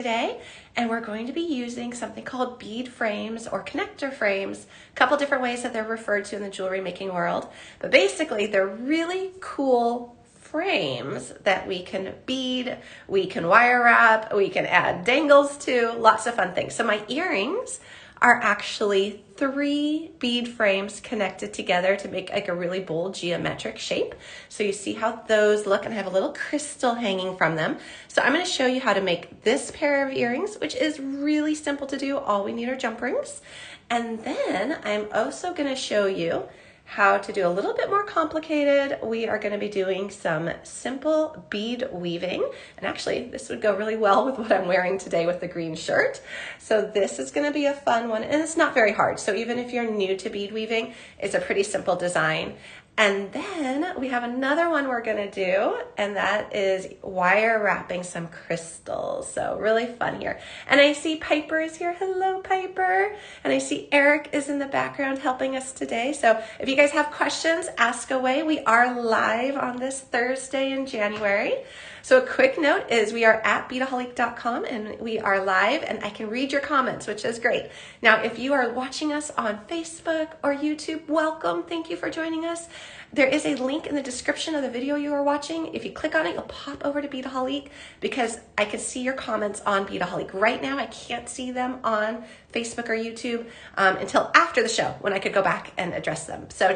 today, and we're going to be using something called bead frames or connector frames, a couple different ways that they're referred to in the jewelry making world, but basically they're really cool frames that we can bead, we can wire wrap, we can add dangles to, lots of fun things. So my earrings are actually 3 bead frames connected together to make like a really bold geometric shape. So you see how those look, and I have a little crystal hanging from them. So I'm going to show you how to make this pair of earrings, which is really simple to do. All we need are jump rings. And then I'm also going to show you how to do a little bit more complicated. We are going to be doing some simple bead weaving, and actually this would go really well with what I'm wearing today with the green shirt. So this is going to be a fun one, and it's not very hard. So even if you're new to bead weaving, it's a pretty simple design. And then we have another one we're going to do, and that is wire wrapping some crystals. So really fun here. And I see Piper is here. Hello, Piper. And I see Eric is in the background helping us today. So if you guys have questions, ask away. We are live on this Thursday in January. So a quick note is we are at beadaholique.com and we are live, and I can read your comments, which is great. Now, if you are watching us on Facebook or YouTube, welcome. Thank you for joining us. There is a link in the description of the video you are watching. If you click on it, you'll pop over to Beadaholique because I can see your comments on Beadaholique. Right now, I can't see them on Facebook or YouTube until after the show when I could go back and address them. So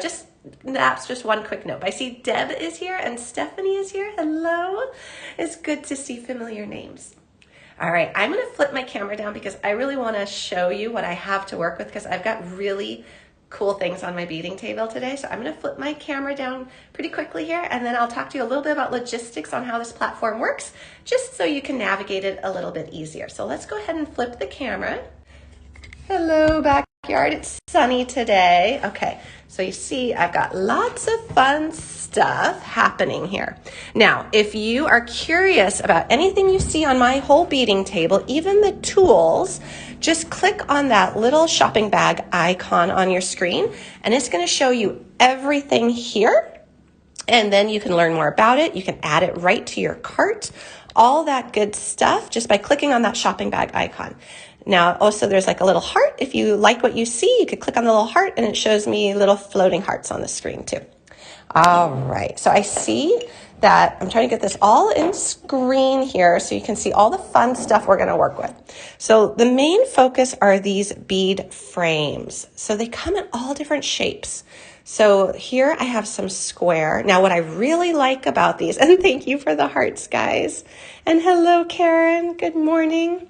that's just one quick note. I see Deb is here and Stephanie is here. Hello. It's good to see familiar names. All right, I'm going to flip my camera down because I really want to show you what I have to work with because I've got really cool things on my beading table today. So I'm going to flip my camera down pretty quickly here, and then I'll talk to you a little bit about logistics on how this platform works, just so you can navigate it a little bit easier. So let's go ahead and flip the camera. Hello, backyard. It's sunny today. Okay, so you see I've got lots of fun stuff happening here. Now, if you are curious about anything you see on my whole beading table, even the tools, just click on that little shopping bag icon on your screen, and it's going to show you everything here. And then you can learn more about it. You can add it right to your cart, all that good stuff, just by clicking on that shopping bag icon. Now, also there's like a little heart. If you like what you see, you could click on the little heart and it shows me little floating hearts on the screen too. All right, so I see that I'm trying to get this all in screen here so you can see all the fun stuff we're gonna work with. So the main focus are these bead frames. So they come in all different shapes. So here I have some square. Now what I really like about these, and thank you for the hearts, guys. And hello, Karen, good morning.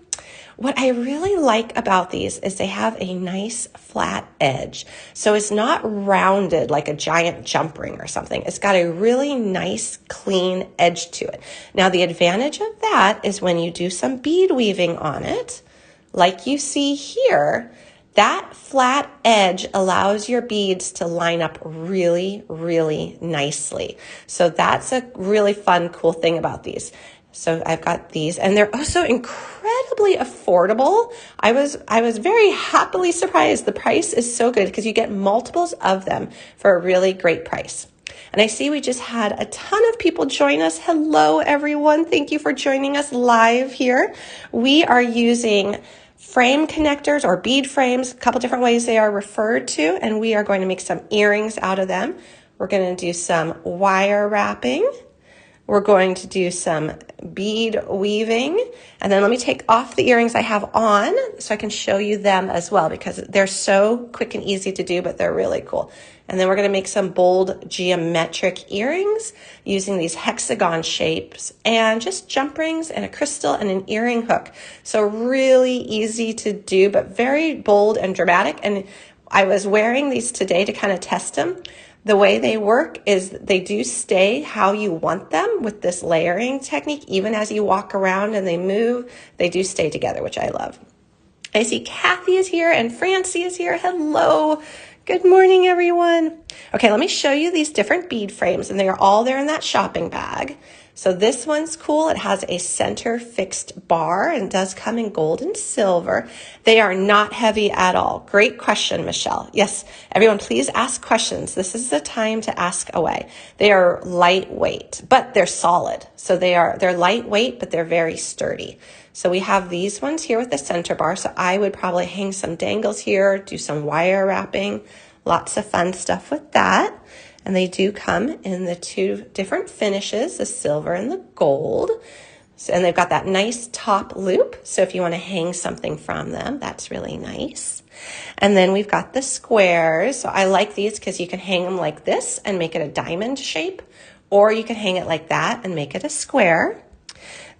What I really like about these is they have a nice flat edge. So it's not rounded like a giant jump ring or something. It's got a really nice, clean edge to it. Now, the advantage of that is when you do some bead weaving on it, like you see here, that flat edge allows your beads to line up really, really nicely. So that's a really fun, cool thing about these. So I've got these, and they're also incredibly affordable. I was very happily surprised. The price is so good because you get multiples of them for a really great price. And I see we just had a ton of people join us. Hello, everyone. Thank you for joining us live here. We are using frame connectors or bead frames, a couple different ways they are referred to, and we are going to make some earrings out of them. We're going to do some wire wrapping. We're going to do some bead weaving, and then let me take off the earrings I have on so I can show you them as well because they're so quick and easy to do, but they're really cool. And then we're going to make some bold geometric earrings using these hexagon shapes and just jump rings and a crystal and an earring hook. So really easy to do, but very bold and dramatic. And I was wearing these today to kind of test them. The way they work is they do stay how you want them with this layering technique. Even as you walk around and they move, they do stay together, which I love. I see Kathy is here and Francie is here. Hello. Good morning, everyone. Okay, let me show you these different bead frames, and they are all there in that shopping bag. So this one's cool. It has a center fixed bar and does come in gold and silver. They are not heavy at all. Great question, Michelle. Yes, everyone, please ask questions. This is the time to ask away. They are lightweight, but they're solid. So they're lightweight, but they're very sturdy. So we have these ones here with the center bar. So I would probably hang some dangles here, do some wire wrapping, lots of fun stuff with that. And they do come in the two different finishes, the silver and the gold. So, and they've got that nice top loop. So if you want to hang something from them, that's really nice. And then we've got the squares. So I like these because you can hang them like this and make it a diamond shape, or you can hang it like that and make it a square.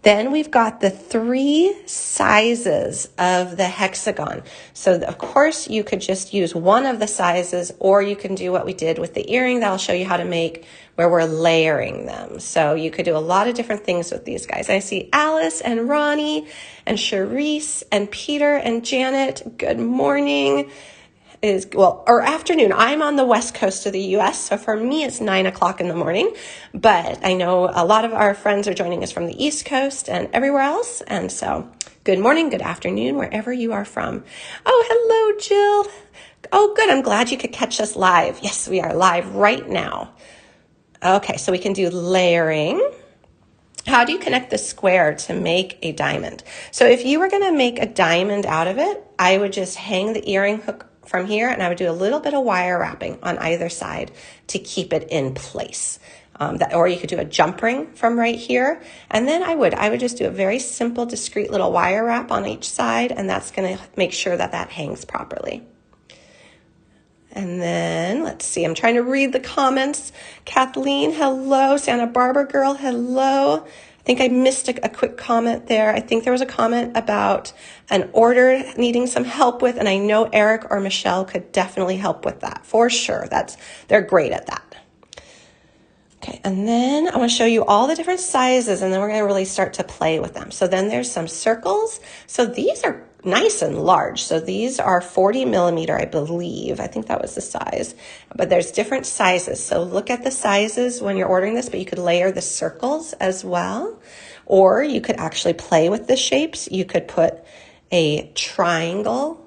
Then we've got the 3 sizes of the hexagon. So of course you could just use one of the sizes, or you can do what we did with the earring that I'll show you how to make, where we're layering them. So you could do a lot of different things with these guys. I see Alice and Ronnie and Charisse and Peter and Janet. Good morning. Or afternoon. I'm on the west coast of the US, so for me it's 9 o'clock in the morning, but I know a lot of our friends are joining us from the East Coast and everywhere else, and so good morning, good afternoon, wherever you are from. Oh, hello, Jill. Oh, good. I'm glad you could catch us live. Yes, we are live right now. Okay, so we can do layering. How do you connect the square to make a diamond? So if you were going to make a diamond out of it, I would just hang the earring hook from here, and I would do a little bit of wire wrapping on either side to keep it in place. Or you could do a jump ring from right here, and then I would just do a very simple, discreet little wire wrap on each side, and that's going to make sure that that hangs properly. And then, let's see, I'm trying to read the comments. Kathleen, hello. Santa Barbara girl, hello. I think I missed a quick comment there. I think there was a comment about an order needing some help with, and I know Eric or Michelle could definitely help with that for sure. They're great at that. Okay, and then I want to show you all the different sizes, and then we're going to really start to play with them. So then there's some circles. So these are nice and large. So these are 40 millimeter, I believe. I think that was the size, but there's different sizes. So look at the sizes when you're ordering this, but you could layer the circles as well, or you could actually play with the shapes. You could put a triangle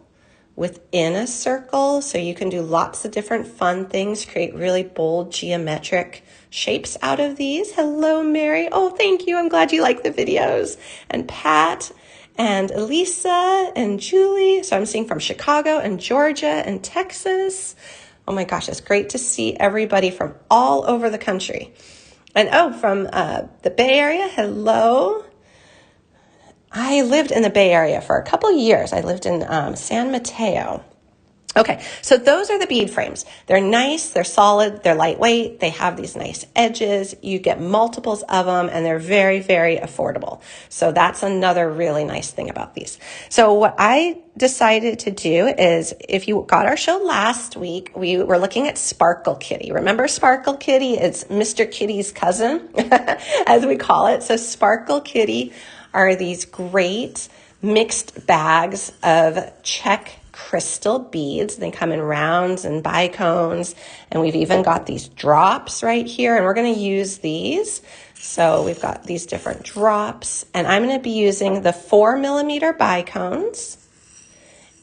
within a circle. So you can do lots of different fun things, create really bold geometric shapes out of these. Hello, Mary. Oh, thank you. I'm glad you like the videos. And Pat, and Elisa and Julie. So I'm seeing from Chicago and Georgia and Texas. Oh my gosh, it's great to see everybody from all over the country. And from the Bay Area, hello. I lived in the Bay Area for a couple years. I lived in San Mateo. Okay, so those are the bead frames. They're nice, they're solid, they're lightweight, they have these nice edges. You get multiples of them, and they're very, very affordable. So that's another really nice thing about these. So what I decided to do is, if you got our show last week, we were looking at Sparkle Kitty. Remember Sparkle Kitty? It's Mr. Kitty's cousin, as we call it. So Sparkle Kitty are these great mixed bags of check crystal beads. They come in rounds and bicones, and we've even got these drops right here, and we're going to use these. So we've got these different drops, and I'm going to be using the 4 millimeter bicones,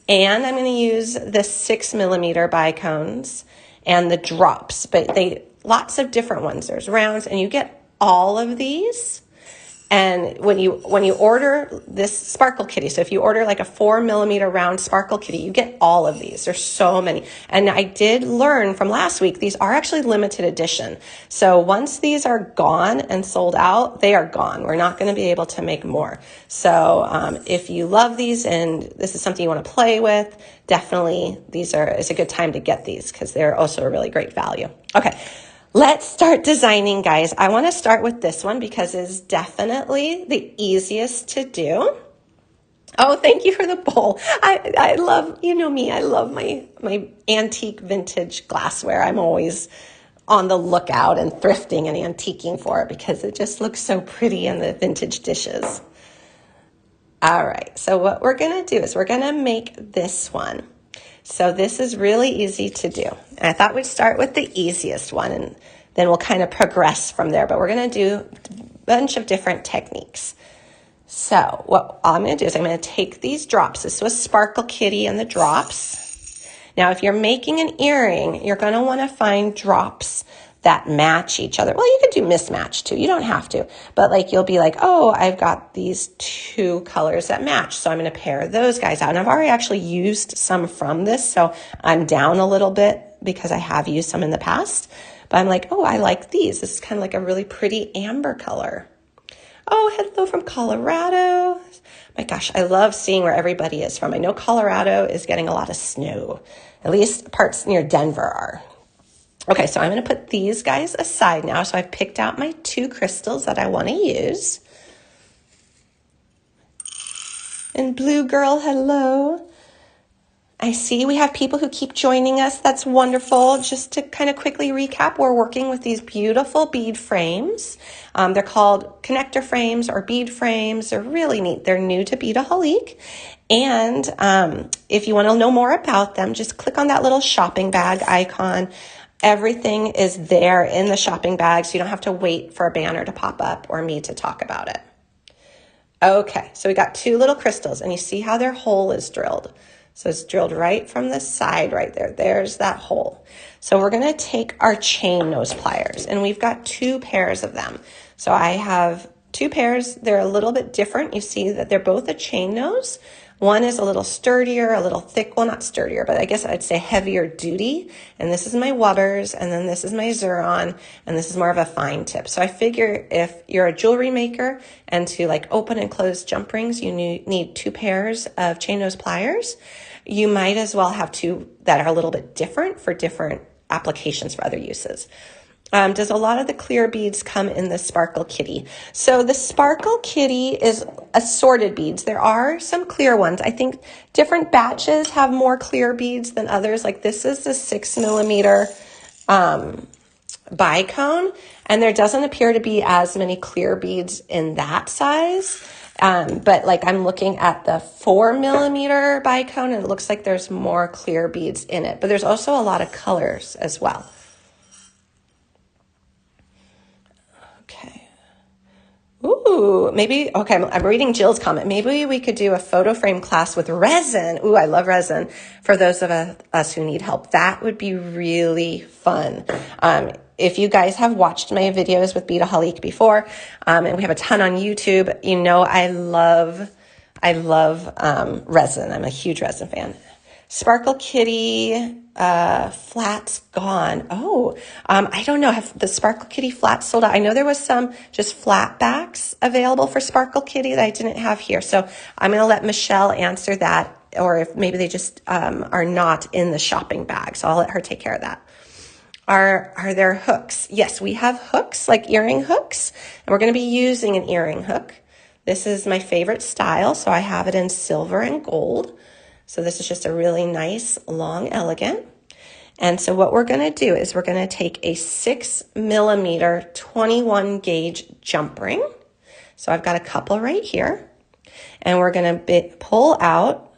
and I'm going to use the 6 millimeter bicones and the drops, but lots of different ones. There's rounds, and you get all of these. And when you order this Sparkle Kitty, so if you order like a 4 millimeter round Sparkle Kitty, you get all of these. There's so many. And I did learn from last week, these are actually limited edition. So once these are gone and sold out, they are gone. We're not going to be able to make more. So if you love these and this is something you want to play with, definitely it's a good time to get these, because they're also a really great value. Okay. Let's start designing, guys. I want to start with this one because it's definitely the easiest to do. Oh, thank you for the bowl. I love, you know me, I love my antique vintage glassware. I'm always on the lookout and thrifting and antiquing for it because it just looks so pretty in the vintage dishes. All right, so what we're going to do is we're going to make this one. So this is really easy to do. And I thought we'd start with the easiest one, and then we'll kind of progress from there. But we're going to do a bunch of different techniques. So what I'm going to do is I'm going to take these drops. This was Sparkle Kitty and the drops. Now, if you're making an earring, you're going to want to find drops that match each other. Well, you could do mismatch too. You don't have to, but like you'll be like, oh, I've got these two colors that match, so I'm going to pair those guys out. And I've already actually used some from this, so I'm down a little bit because I have used some in the past. But I'm like, oh, I like these. This is kind of like a really pretty amber color. Oh, hello from Colorado. My gosh, I love seeing where everybody is from. I know Colorado is getting a lot of snow. At least parts near Denver are. Okay, so I'm going to put these guys aside now. So I've picked out my two crystals that I want to use. And Blue Girl, hello. I see we have people who keep joining us. That's wonderful. Just to kind of quickly recap, we're working with these beautiful bead frames. They're called connector frames or bead frames. They're really neat. They're new to Beadaholique. And if you want to know more about them, just click on that little shopping bag icon. Everything is there in the shopping bag, so you don't have to wait for a banner to pop up or me to talk about it. Okay, so we got two little crystals, and you see how their hole is drilled. So it's drilled right from the side right there. There's that hole. So we're going to take our chain nose pliers, and we've got two pairs of them. So I have two pairs. They're a little bit different. You see that they're both a chain nose. One is a little sturdier, a little thick, well, not sturdier, but I guess I'd say heavier duty. And this is my Wubbers, and then this is my Xuron, and this is more of a fine tip. So I figure if you're a jewelry maker and to like open and close jump rings, you need two pairs of chain nose pliers. You might as well have two that are a little bit different for different applications for other uses. Does a lot of the clear beads come in the Sparkle Kitty? So the Sparkle Kitty is assorted beads. There are some clear ones. I think different batches have more clear beads than others. Like this is the 6mm bicone, and there doesn't appear to be as many clear beads in that size. But like I'm looking at the 4mm bicone, and it looks like there's more clear beads in it. But there's also a lot of colors as well. Okay. Ooh, maybe, okay, I'm reading Jill's comment. Maybe we could do a photo frame class with resin. Ooh, I love resin for those of us who need help. That would be really fun. If you guys have watched my videos with Beadaholique before, and we have a ton on YouTube, you know I love resin. I'm a huge resin fan. Sparkle Kitty flats gone. Oh, I don't know. Have the Sparkle Kitty flats sold out? I know there was some just flat backs available for Sparkle Kitty that I didn't have here. So I'm going to let Michelle answer that, or if maybe they just are not in the shopping bag. So I'll let her take care of that. Are there hooks? Yes, we have hooks, like earring hooks, and we're going to be using an earring hook. This is my favorite style, so I have it in silver and gold. So this is just a really nice, long, elegant. And so what we're going to do is we're going to take a 6mm 21 gauge jump ring. So I've got a couple right here, and we're going to pull out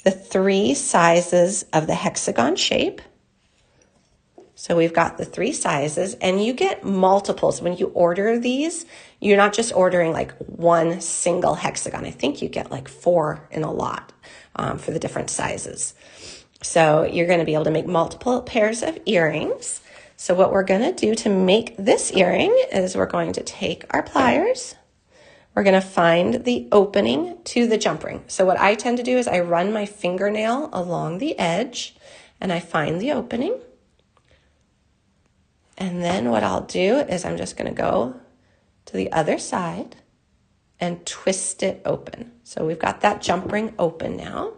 the 3 sizes of the hexagon shape. So we've got the 3 sizes, and you get multiples. When you order these, you're not just ordering like one single hexagon. I think you get like 4 in a lot for the different sizes. So you're going to be able to make multiple pairs of earrings. So what we're going to do to make this earring is we're going to take our pliers. We're going to find the opening to the jump ring. So what I tend to do is I run my fingernail along the edge, and I find the opening. And then what I'll do is I'm just going to go to the other side and twist it open. So we've got that jump ring open now.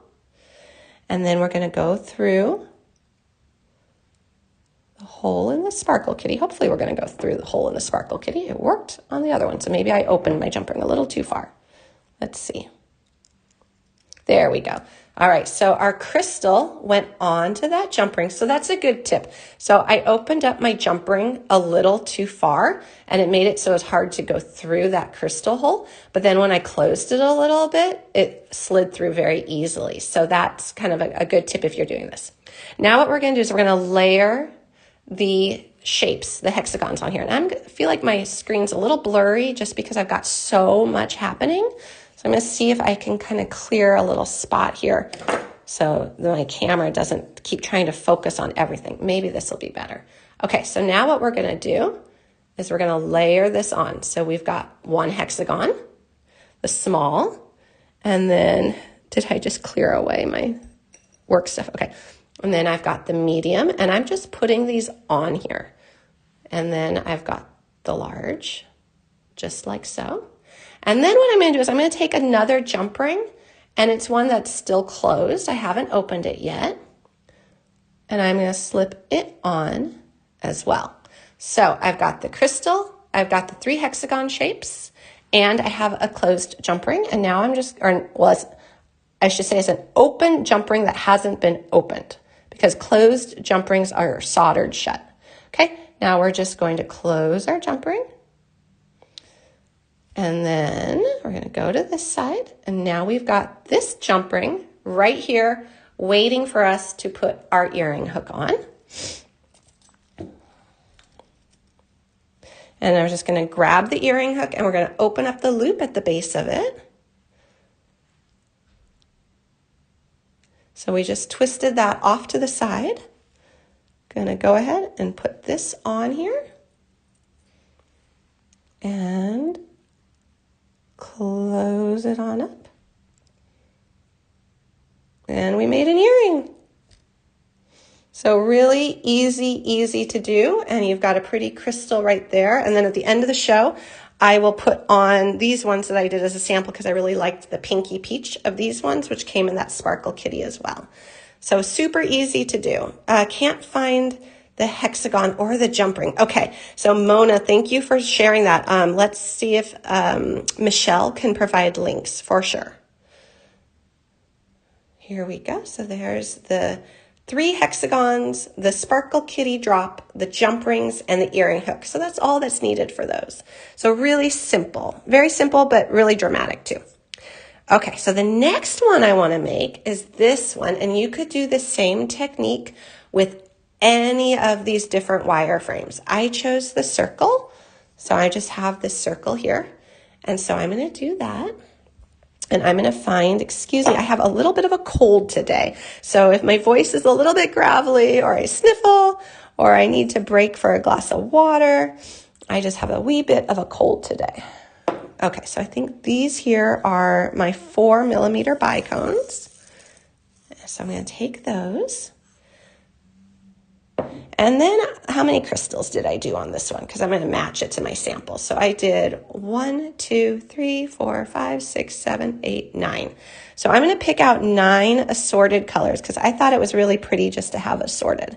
And then we're going to go through the hole in the Sparkle Kitty. Hopefully we're going to go through the hole in the Sparkle Kitty. It worked on the other one, so maybe I opened my jump ring a little too far. Let's see. There we go. All right, so our crystal went on to that jump ring, so that's a good tip. So I opened up my jump ring a little too far, and it made it so it's hard to go through that crystal hole. But then when I closed it a little bit, it slid through very easily. So that's kind of a good tip if you're doing this. Now what we're going to do is we're going to layer the shapes, the hexagons on here. And I feel like my screen's a little blurry just because I've got so much happening. So I'm going to see if I can kind of clear a little spot here so that my camera doesn't keep trying to focus on everything. Maybe this will be better. Okay, so now what we're gonna do is we're gonna layer this on. So we've got one hexagon, the small, and then, did I just clear away my work stuff? Okay, and then I've got the medium, and I'm just putting these on here. And then I've got the large, just like so. And then what I'm gonna do is I'm gonna take another jump ring, and it's one that's still closed. I haven't opened it yet. And I'm gonna slip it on as well. So I've got the crystal, I've got the 3 hexagon shapes, and I have a closed jump ring. And now I'm just, I should say it's an open jump ring that hasn't been opened, because closed jump rings are soldered shut. Okay, now we're just going to close our jump ring. And then we're gonna go to this side, and now we've got this jump ring right here waiting for us to put our earring hook on. And I'm just gonna grab the earring hook, and we're gonna open up the loop at the base of it. So we just twisted that off to the side. Gonna go ahead and put this on here. And close it on up. And we made an earring. So really easy to do. And you've got a pretty crystal right there. And then at the end of the show, I will put on these ones that I did as a sample, because I really liked the pinky peach of these ones, which came in that sparkle kitty as well. So super easy to do. Can't find the hexagon or the jump ring. Okay, so Mona, thank you for sharing that. Let's see if Michelle can provide links for sure. Here we go. So there's the 3 hexagons, the sparkle kitty drop, the jump rings, and the earring hook. So that's all that's needed for those. So really simple, very simple, but really dramatic too. Okay, so the next one I want to make is this one, and you could do the same technique with any of these different wire frames. I chose the circle, so I just have this circle here, and so I'm going to do that. And I'm going to find, excuse me, I have a little bit of a cold today. So if my voice is a little bit gravelly, or I sniffle, or I need to break for a glass of water, I just have a wee bit of a cold today. Okay, so I think these here are my 4mm bicones. So I'm going to take those. And then how many crystals did I do on this one? Because I'm going to match it to my sample. So I did 1, 2, 3, 4, 5, 6, 7, 8, 9. So I'm going to pick out 9 assorted colors, because I thought it was really pretty just to have assorted.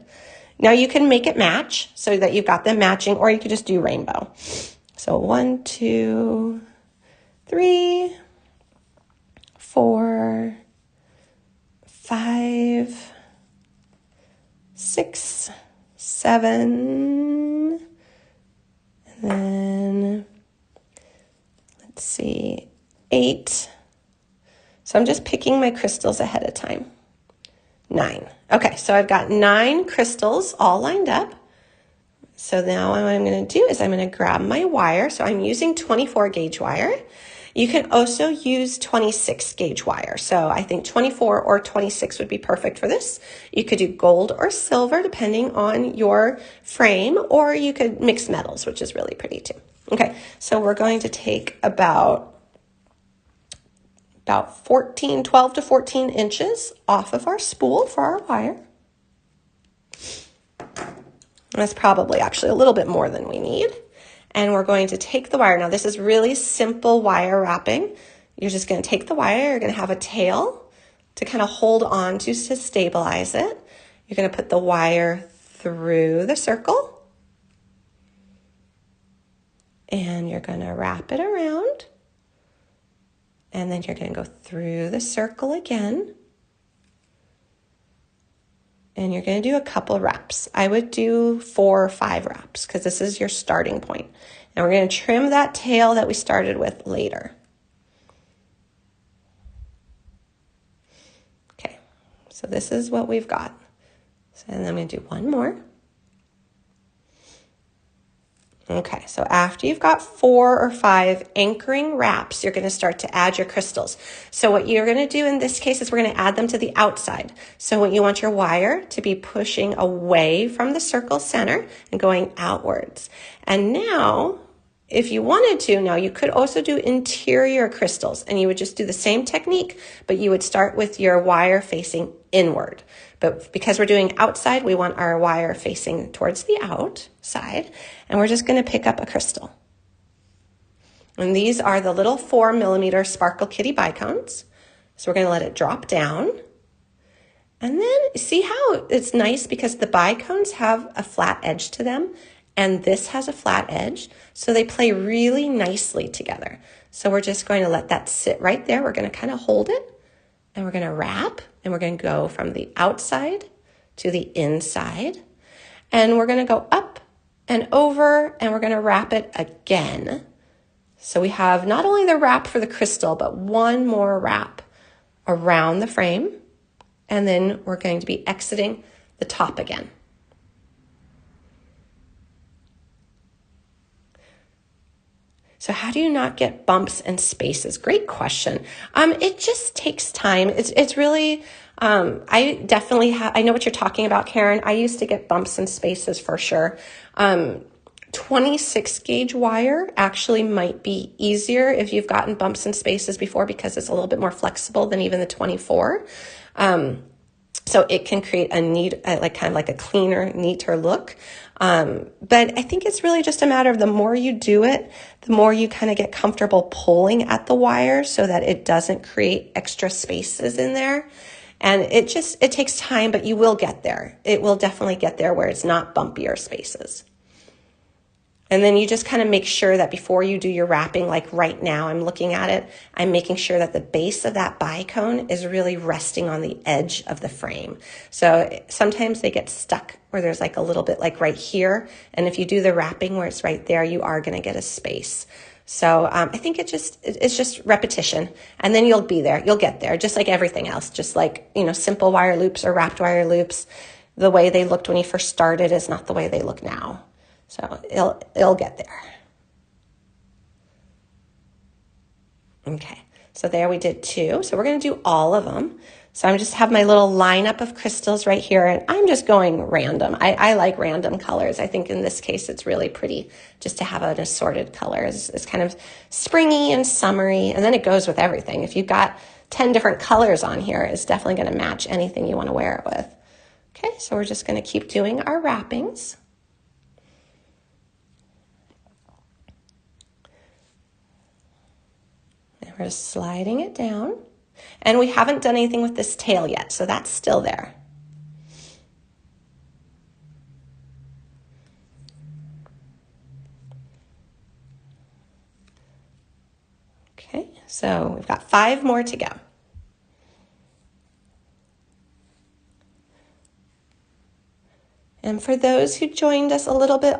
Now you can make it match so that you've got them matching, or you could just do rainbow. So 1, 2, 3, 4, 5, 6, 7, and then let's see, 8. So I'm just picking my crystals ahead of time. 9. Okay, so I've got 9 crystals all lined up. So now what I'm going to do is I'm going to grab my wire. So I'm using 24 gauge wire. You can also use 26 gauge wire. So I think 24 or 26 would be perfect for this. You could do gold or silver depending on your frame, or you could mix metals, which is really pretty too. Okay, so we're going to take about 12 to 14 inches off of our spool for our wire. That's probably actually a little bit more than we need. And we're going to take the wire. Now this is really simple wire wrapping. You're just going to take the wire. You're going to have a tail to kind of hold on to stabilize it. You're going to put the wire through the circle. And you're going to wrap it around. And then you're going to go through the circle again. And you're going to do a couple wraps. I would do 4 or 5 wraps, because this is your starting point. And we're going to trim that tail that we started with later. Okay, so this is what we've got. So, and I'm going to do one more. Okay, so after you've got 4 or 5 anchoring wraps, you're going to start to add your crystals. So what you're going to do in this case is we're going to add them to the outside. So when you want your wire to be pushing away from the circle center and going outwards. And now, if you wanted to, now you could also do interior crystals, and you would just do the same technique, but you would start with your wire facing inward. But because we're doing outside, we want our wire facing towards the outside, and we're just going to pick up a crystal. And these are the little 4 millimeter Sparkle Kitty bicones. So we're going to let it drop down. And then see how it's nice because the bicones have a flat edge to them, and this has a flat edge, so they play really nicely together. So we're just going to let that sit right there. We're going to kind of hold it, and we're going to wrap, and we're going to go from the outside to the inside, and we're going to go up and over, and we're going to wrap it again. So we have not only the wrap for the crystal, but one more wrap around the frame, and then we're going to be exiting the top again. So how do you not get bumps and spaces? Great question. It just takes time. It's really, I definitely have, I know what you're talking about, Karen. I used to get bumps and spaces for sure. 26 gauge wire actually might be easier if you've gotten bumps and spaces before because it's a little bit more flexible than even the 24. So it can create a neat, kind of like a cleaner, neater look. But I think it's really just a matter of the more you do it, the more you kind of get comfortable pulling at the wire so that it doesn't create extra spaces in there. And it takes time, but you will get there. It will definitely get there where it's not bumpier spaces. And then you just kind of make sure that before you do your wrapping, like right now I'm looking at it, I'm making sure that the base of that bicone is really resting on the edge of the frame. So sometimes they get stuck where there's like a little bit like right here. And if you do the wrapping where it's right there, you are going to get a space. So I think it's just repetition, and then you'll be there. You'll get there, just like everything else. Just like, simple wire loops or wrapped wire loops, the way they looked when you first started is not the way they look now. So it'll get there. Okay, so there we did 2. So we're going to do all of them. So I just have my little lineup of crystals right here, and I'm just going random. I like random colors. I think in this case it's really pretty just to have an assorted color. It's kind of springy and summery, and then it goes with everything. If you've got 10 different colors on here, it's definitely going to match anything you want to wear it with. Okay, so we're just going to keep doing our wrappings. And we're just sliding it down. And we haven't done anything with this tail yet, so that's still there. Okay, so we've got 5 more to go. And for those who joined us a little bit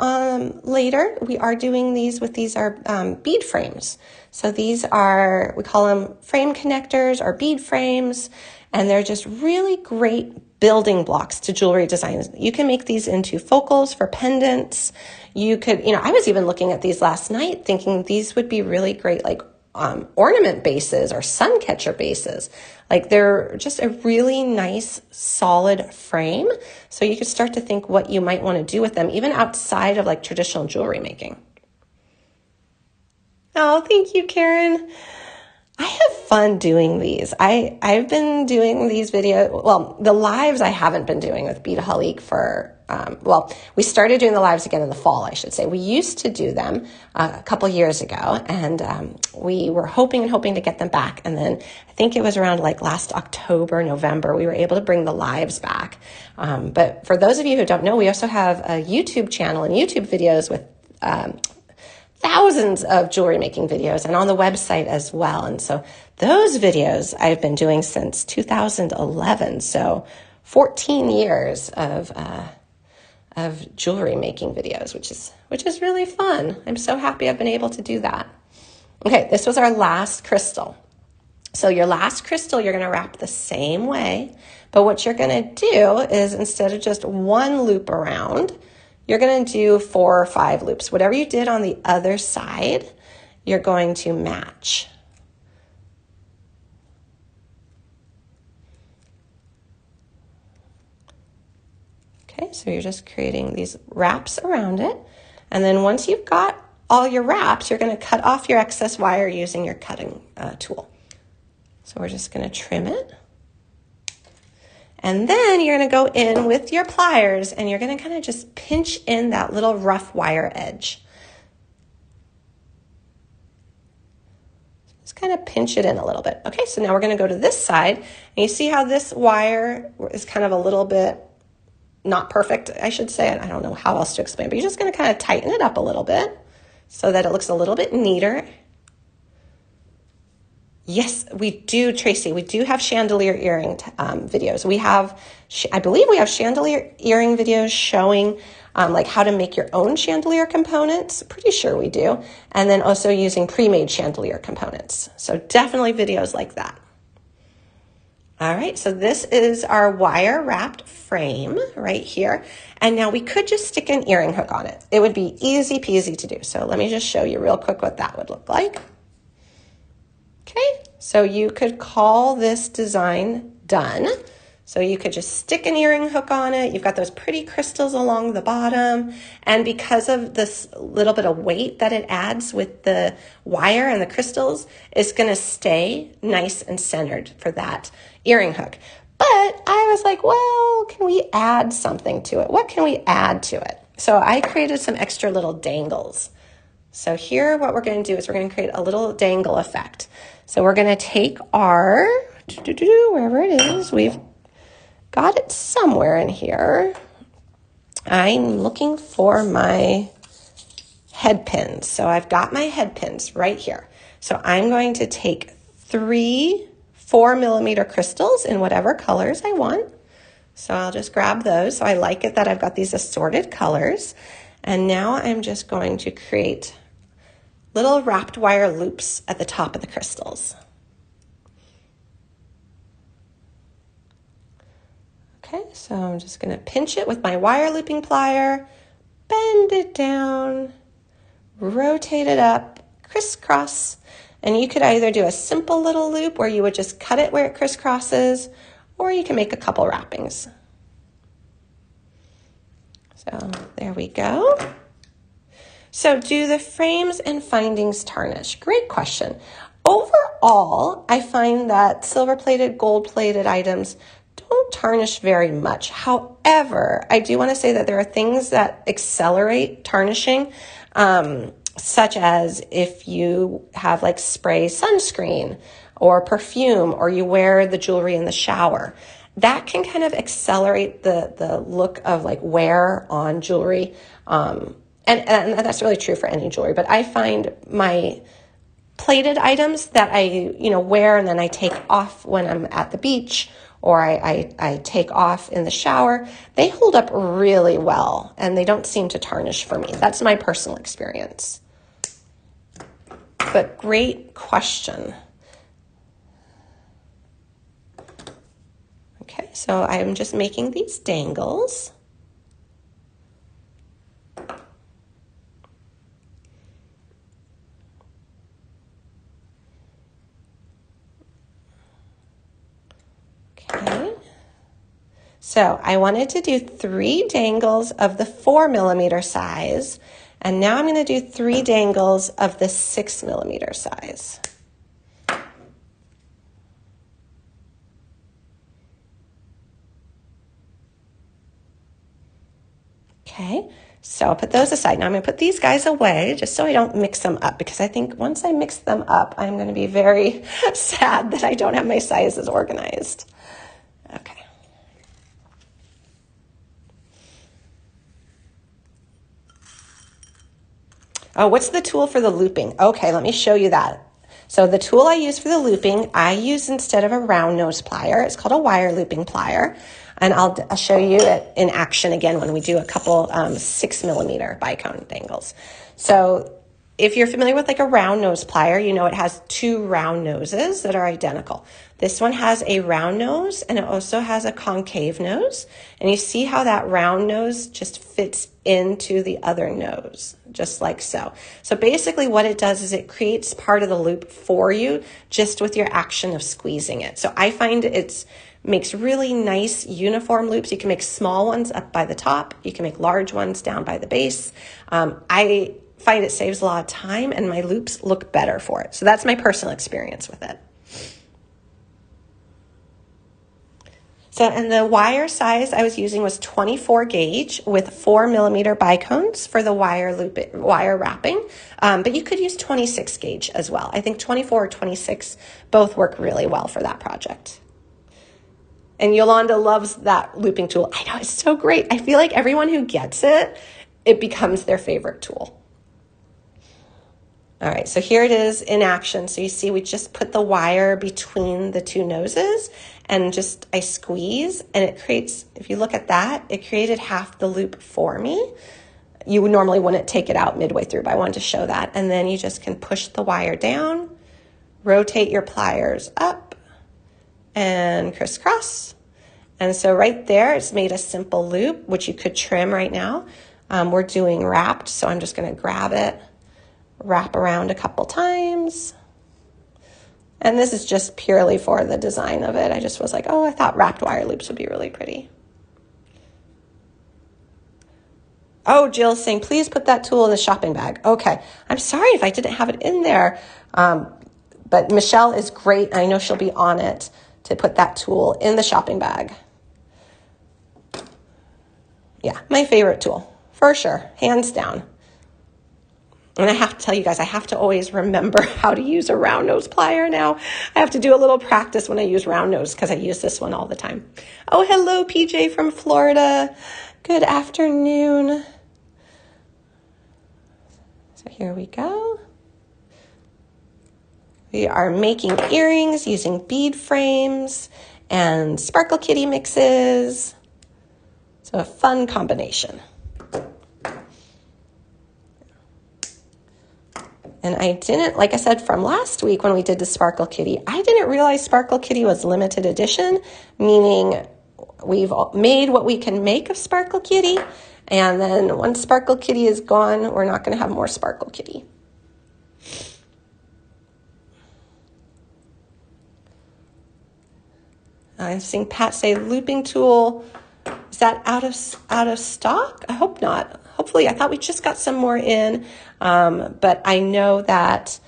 later, we are doing these are bead frames. So these are, we call them frame connectors or bead frames, and they're just really great building blocks to jewelry design. You can make these into focals for pendants. You could, I was even looking at these last night thinking these would be really great, like ornament bases or sun catcher bases. Like they're just a really nice solid frame. So you could start to think what you might want to do with them, even outside of like traditional jewelry making. Oh, thank you, Karen. I have fun doing these. I've been doing these videos. Well, the lives I haven't been doing with Beadaholique for, we started doing the lives again in the fall, I should say. We used to do them a couple years ago, and we were hoping to get them back. And then I think it was around like last October, November, we were able to bring the lives back. But for those of you who don't know, we also have a YouTube channel and YouTube videos with thousands of jewelry making videos, and on the website as well. And so those videos I've been doing since 2011. So 14 years of jewelry making videos, which is really fun. I'm so happy I've been able to do that. Okay, this was our last crystal. So your last crystal, you're going to wrap the same way, but what you're going to do is instead of just one loop around, you're going to do 4 or 5 loops. Whatever you did on the other side, you're going to match. Okay, so you're just creating these wraps around it. And then once you've got all your wraps, you're going to cut off your excess wire using your cutting tool. So we're just going to trim it. And then you're going to go in with your pliers and you're going to kind of just pinch in that little rough wire edge. Just kind of pinch it in a little bit. Okay, so now we're going to go to this side. And you see how this wire is kind of a little bit not perfect, I should say. I don't know how else to explain, but you're just going to kind of tighten it up a little bit so that it looks a little bit neater. Yes, we do, Tracy. We do have chandelier earring videos. We have, I believe we have chandelier earring videos showing like how to make your own chandelier components. Pretty sure we do. And then also using pre-made chandelier components. So definitely videos like that. All right, so this is our wire wrapped frame right here. And now we could just stick an earring hook on it. It would be easy peasy to do. So let me just show you real quick what that would look like. Okay, so you could call this design done. So you could just stick an earring hook on it. You've got those pretty crystals along the bottom. And because of this little bit of weight that it adds with the wire and the crystals, it's gonna stay nice and centered for that earring hook. But I was like, well, can we add something to it? What can we add to it? So I created some extra little dangles. So here what we're going to do is we're going to create a little dangle effect. So we're going to take our, wherever it is, we've got it somewhere in here. I'm looking for my head pins. So I've got my head pins right here. So I'm going to take 3 4mm crystals in whatever colors I want. So I'll just grab those. So I like it that I've got these assorted colors. And now I'm just going to create little wrapped wire loops at the top of the crystals. Okay, so I'm just going to pinch it with my wire looping plier, bend it down, rotate it up, crisscross, and you could either do a simple little loop where you would just cut it where it crisscrosses, or you can make a couple wrappings. So there we go. So do the frames and findings tarnish? Great question. Overall, I find that silver-plated, gold-plated items don't tarnish very much. However, I do want to say that there are things that accelerate tarnishing, such as if you have like spray sunscreen or perfume, or you wear the jewelry in the shower. That can kind of accelerate the look of like wear on jewelry. And that's really true for any jewelry, but I find my plated items that I, wear and then I take off when I'm at the beach, or I take off in the shower, they hold up really well and they don't seem to tarnish for me. That's my personal experience. But great question. Okay, so I'm just making these dangles. Okay, so I wanted to do 3 dangles of the 4mm size, and now I'm going to do 3 dangles of the 6mm size. Okay, so I'll put those aside. Now I'm going to put these guys away just so I don't mix them up, because I think once I mix them up, I'm going to be very sad that I don't have my sizes organized. Okay. Oh, what's the tool for the looping? Okay, let me show you that. So the tool I use for the looping, I use instead of a round nose plier. It's called a wire looping plier. And I'll show you it in action again when we do a couple 6mm bicone dangles. So if you're familiar with like a round nose plier, you know it has 2 round noses that are identical. This one has a round nose and it also has a concave nose. And you see how that round nose just fits into the other nose, just like so. So basically what it does is it creates part of the loop for you just with your action of squeezing it. So I find it's makes really nice uniform loops. You can make small ones up by the top. You can make large ones down by the base. I find it saves a lot of time and my loops look better for it. So that's my personal experience with it. So, and the wire size I was using was 24 gauge with 4mm bicones for the wire wrapping. But you could use 26 gauge as well. I think 24 or 26 both work really well for that project. And Yolanda loves that looping tool. I know, it's so great. I feel like everyone who gets it, it becomes their favorite tool. All right, so here it is in action. So you see we just put the wire between the two noses and just I squeeze and it creates, if you look at that, it created half the loop for me. You would normally wouldn't take it out midway through, but I wanted to show that. And then you just can push the wire down, rotate your pliers up and crisscross. And so right there, it's made a simple loop, which you could trim right now. We're doing wrapped, so I'm just gonna grab it, wrap around a couple times. And this is just purely for the design of it. I just was like, oh, I thought wrapped wire loops would be really pretty. Oh, Jill's saying, please put that tool in the shopping bag. Okay, I'm sorry if I didn't have it in there. But Michelle is great. I know she'll be on it to put that tool in the shopping bag. Yeah, my favorite tool, for sure, hands down. And I have to tell you guys, I have to always remember how to use a round nose plier now. I have to do a little practice when I use round nose because I use this one all the time. Oh, hello, PJ from Florida. Good afternoon. So here we go. We are making earrings using bead frames and Sparkle Kitty mixes. So a fun combination. And I didn't, like I said from last week when we did the Sparkle Kitty, I didn't realize Sparkle Kitty was limited edition, meaning we've made what we can make of Sparkle Kitty, and then once Sparkle Kitty is gone, we're not going to have more Sparkle Kitty. I'm seeing Pat say looping tool. Is that out of stock? I hope not. Hopefully, I thought we just got some more in, but I know that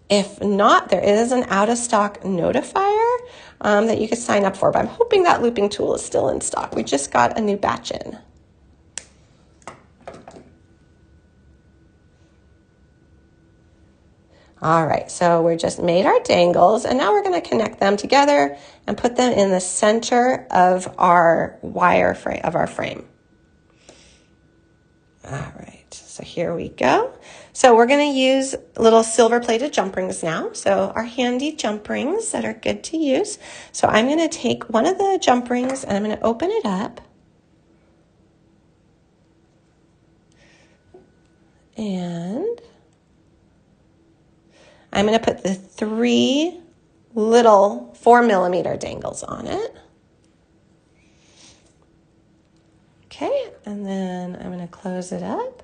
if not, there is an out of stock notifier that you could sign up for, but I'm hoping that looping tool is still in stock. We just got a new batch in. All right, so we just made our dangles and now we're going to connect them together and put them in the center of our wire frame, of our frame. All right, so here we go. So we're going to use little silver plated jump rings now. So our handy jump rings that are good to use. So I'm going to take one of the jump rings and I'm going to open it up. And I'm going to put the 3 little 4mm dangles on it. Okay, and then I'm going to close it up.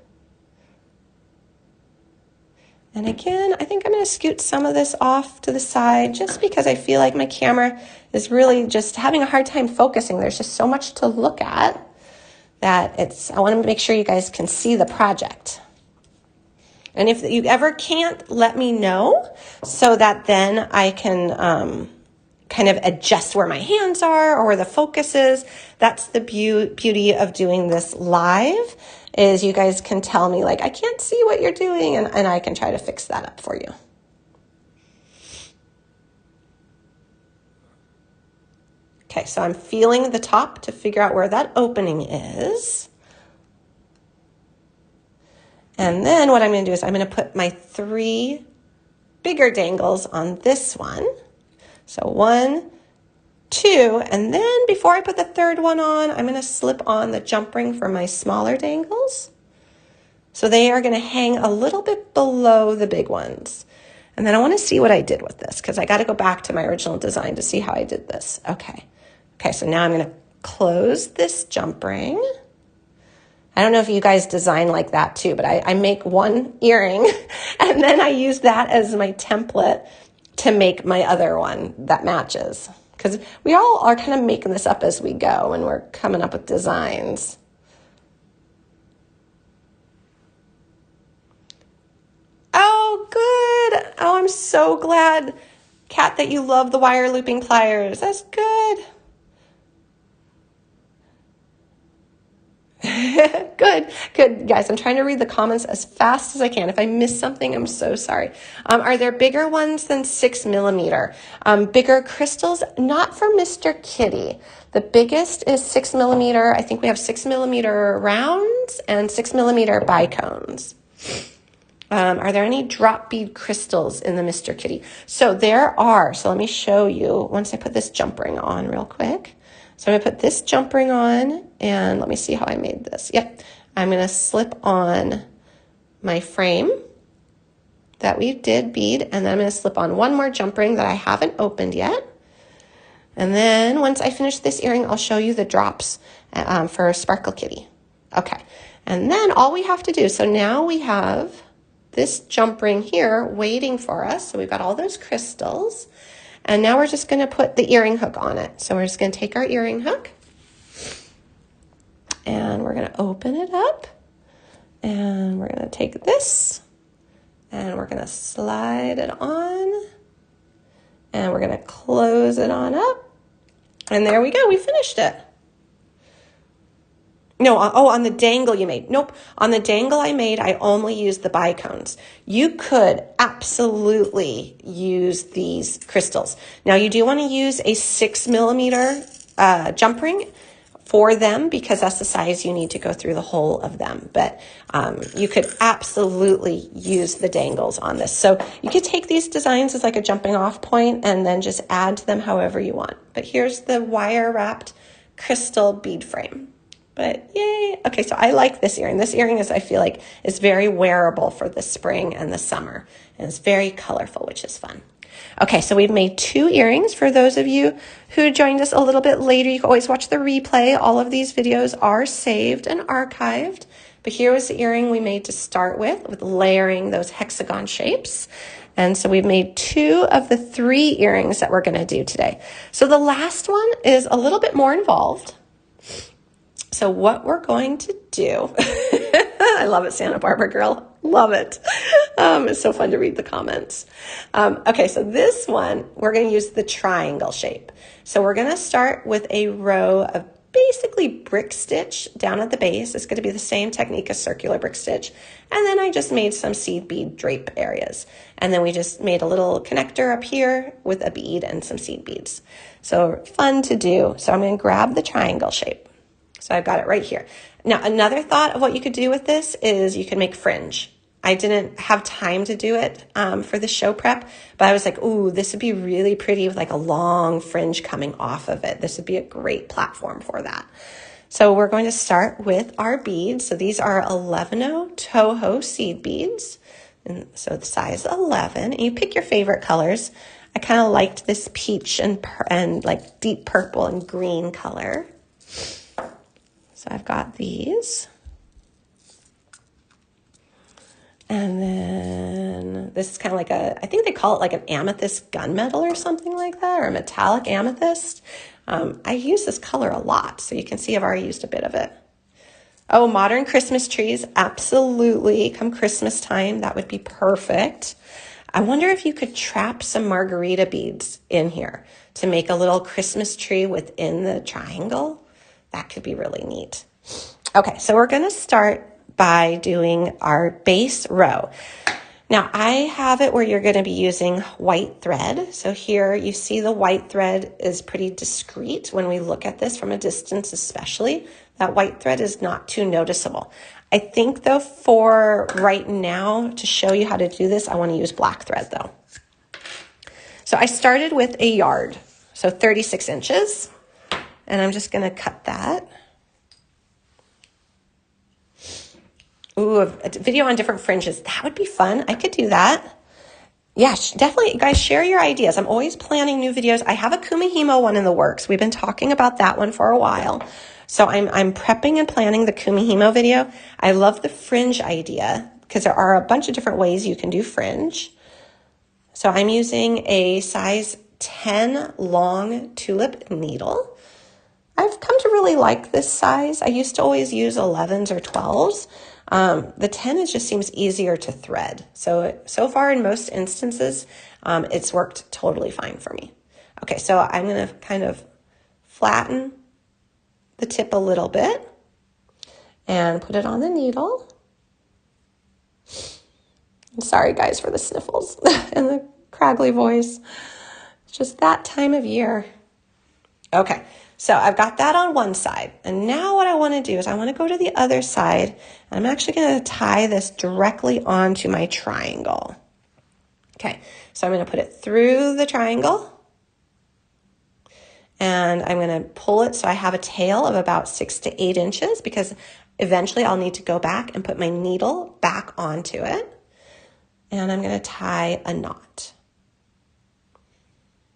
And again, I think I'm going to scoot some of this off to the side just because I feel like my camera is really just having a hard time focusing. There's just so much to look at that I want to make sure you guys can see the project. And if you ever can't, let me know so that then I can kind of adjust where my hands are or where the focus is. That's the beauty of doing this live, is you guys can tell me, like, I can't see what you're doing, and I can try to fix that up for you. Okay, so I'm feeling the top to figure out where that opening is. And then what I'm going to do is I'm going to put my 3 bigger dangles on this one. So 1, 2, and then before I put the 3rd one on, I'm going to slip on the jump ring for my smaller dangles. So they are going to hang a little bit below the big ones. And then I want to see what I did with this because I got to go back to my original design to see how I did this. Okay, so now I'm going to close this jump ring. I don't know if you guys design like that too, but I make one earring and then I use that as my template to make my other one that matches. Because we all are kind of making this up as we go and we're coming up with designs. Oh, good. Oh, I'm so glad, Kat, that you love the wire looping pliers. That's good. Good, guys. I'm trying to read the comments as fast as I can. If I miss something, I'm so sorry. Are there bigger ones than 6 millimeter? Bigger crystals? Not for Mr. Kitty. The biggest is 6 millimeter. I think we have 6 millimeter rounds and 6 millimeter bicones. Are there any drop bead crystals in the Mr. Kitty? So there are. So let me show you once I put this jump ring on real quick. So I'm going to put this jump ring on, and let me see how I made this. Yep. I'm going to slip on my frame that we did bead, and then I'm going to slip on one more jump ring that I haven't opened yet. And then once I finish this earring, I'll show you the drops for Sparkle Kitty. Okay. And then all we have to do, so now we have this jump ring here waiting for us. So we've got all those crystals. And now we're just going to put the earring hook on it. So we're just going to take our earring hook and we're going to open it up and we're going to take this and we're going to slide it on and we're going to close it on up. And there we go. We finished it. No, oh, on the dangle you made. Nope. On the dangle I made, I only used the bicones. You could absolutely use these crystals. Now, you do want to use a 6 millimeter jump ring for them because that's the size you need to go through the whole of them. But you could absolutely use the dangles on this. So you could take these designs as like a jumping off point and then just add to them however you want. But here's the wire wrapped crystal bead frame. But yay. Okay, so I like this earring. This earring is, I feel like, is very wearable for the spring and the summer. And it's very colorful, which is fun. Okay, so we've made 2 earrings. For those of you who joined us a little bit later, you can always watch the replay. All of these videos are saved and archived. But here was the earring we made to start with layering those hexagon shapes. And so we've made 2 of the 3 earrings that we're going to do today. So the last one is a little bit more involved. So what we're going to do, I love it, Santa Barbara girl, love it. It's so fun to read the comments. Okay, so this one, we're going to use the triangle shape. So we're going to start with a row of basically brick stitch down at the base. It's going to be the same technique as circular brick stitch. And then I just made some seed bead drape areas. And then we just made a little connector up here with a bead and some seed beads. So fun to do. So I'm going to grab the triangle shape. So I've got it right here. Now, another thought of what you could do with this is you can make fringe. I didn't have time to do it for the show prep, but I was like, ooh, this would be really pretty with like a long fringe coming off of it. This would be a great platform for that. So we're going to start with our beads. So these are 11 Toho seed beads. And so the size 11. And you pick your favorite colors. I kind of liked this peach and like deep purple and green color. So I've got these. And then this is kind of like I think they call it like an amethyst gunmetal or something like that, or a metallic amethyst. I use this color a lot, so you can see I've already used a bit of it. Oh, modern Christmas trees, absolutely. Come Christmas time, that would be perfect. I wonder if you could trap some margarita beads in here to make a little Christmas tree within the triangle. That could be really neat. Okay, so we're going to start by doing our base row. Now, I have it where you're going to be using white thread. So here you see the white thread is pretty discreet when we look at this from a distance especially. That white thread is not too noticeable. I think, though, for right now, to show you how to do this, I want to use black thread, though. So I started with a yard, so 36 inches. And I'm just going to cut that. Ooh, a video on different fringes. That would be fun. I could do that. Yeah, definitely. Guys, share your ideas. I'm always planning new videos. I have a Kumihimo one in the works. We've been talking about that one for a while. So I'm prepping and planning the Kumihimo video. I love the fringe idea because there are a bunch of different ways you can do fringe. So I'm using a size 10 long tulip needle. I've come to really like this size. I used to always use 11s or 12s. The 10 just seems easier to thread. So far in most instances, it's worked totally fine for me. Okay, so I'm going to kind of flatten the tip a little bit and put it on the needle. I'm sorry guys for the sniffles and the craggly voice. It's just that time of year. Okay, so I've got that on one side. And now what I want to do is I want to go to the other side. And I'm actually going to tie this directly onto my triangle. Okay, so I'm going to put it through the triangle. And I'm going to pull it so I have a tail of about 6 to 8 inches because eventually I'll need to go back and put my needle back onto it. And I'm going to tie a knot.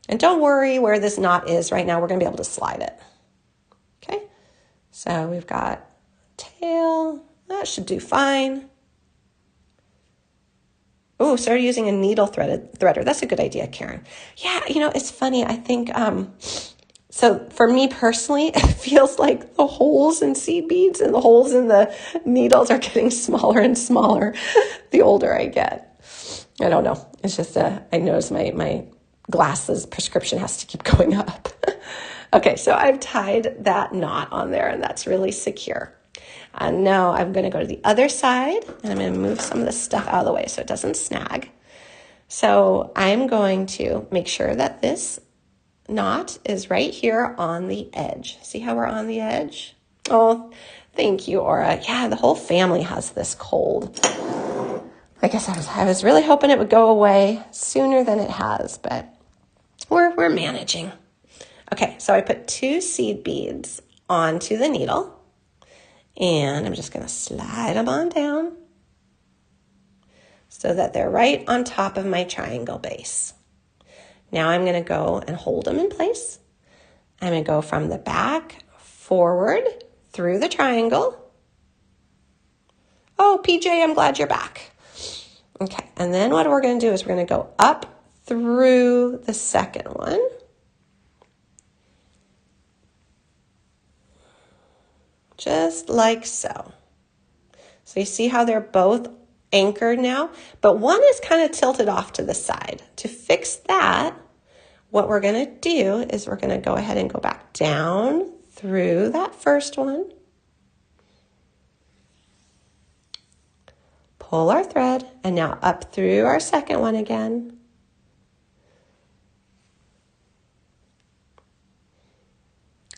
And don't worry where this knot is right now. We're going to be able to slide it. Okay, so we've got tail. That should do fine. Oh, started using a needle threader. That's a good idea, Karen. Yeah, you know, it's funny. I think... So for me personally, it feels like the holes in seed beads and the holes in the needles are getting smaller and smaller the older I get. I don't know. It's just I notice my glasses prescription has to keep going up. Okay, so I've tied that knot on there and that's really secure. And now I'm going to go to the other side and I'm going to move some of the stuff out of the way so it doesn't snag. So I'm going to make sure that this knot is right here on the edge. See how we're on the edge? Oh, thank you, Aura. Yeah, the whole family has this cold. I guess I was really hoping it would go away sooner than it has, but we're managing. Okay, so I put 2 seed beads onto the needle, and I'm just going to slide them on down so that they're right on top of my triangle base. Now I'm going to go and hold them in place. I'm going to go from the back forward through the triangle. Oh, PJ, I'm glad you're back. Okay, and then what we're going to do is we're going to go up through the second one. Just like so. So you see how they're both anchored now, but one is kind of tilted off to the side. To fix that, what we're going to do is we're going to go ahead and go back down through that first one. Pull our thread and now up through our second one again.